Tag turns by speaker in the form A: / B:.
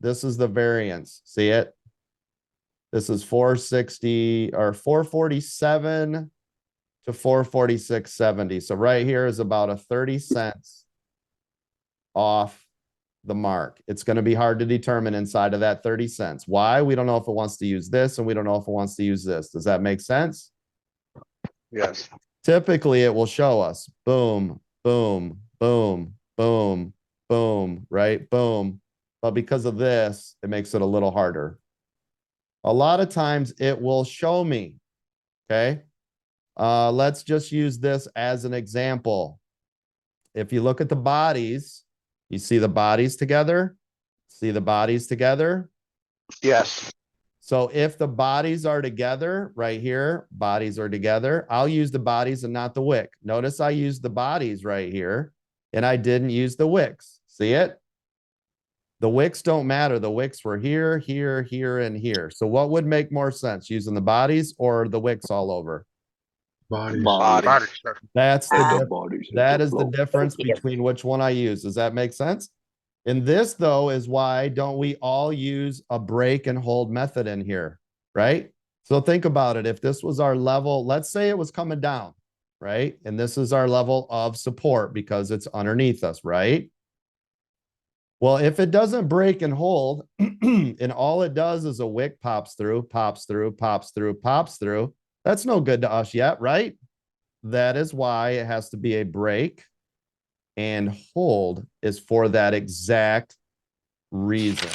A: this is the variance. See it? This is 460 or 447 to 446.70. So right here is about a 30 cents off the mark. It's going to be hard to determine inside of that 30 cents. Why? We don't know if it wants to use this and we don't know if it wants to use this. Does that make sense?
B: Yes.
A: Typically, it will show us boom, boom, boom, boom, boom, right? Boom. But because of this, it makes it a little harder. A lot of times it will show me, okay? Let's just use this as an example. If you look at the bodies, you see the bodies together? See the bodies together?
B: Yes.
A: So if the bodies are together right here, bodies are together, I'll use the bodies and not the wick. Notice I used the bodies right here and I didn't use the wicks. See it? The wicks don't matter. The wicks were here, here, here, and here. So what would make more sense, using the bodies or the wicks all over?
C: Bodies.
B: Bodies.
A: That's
C: Bodies.
A: that is the difference between which one I use. Does that make sense? And this, though, is why don't we all use a break and hold method in here, right? So think about it. If this was our level, let's say it was coming down, right? And this is our level of support because it's underneath us, right? Well, if it doesn't break and hold, and all it does is a wick pops through, pops through, pops through, pops through, that's no good to us yet, right? That is why it has to be a break and hold is for that exact reason.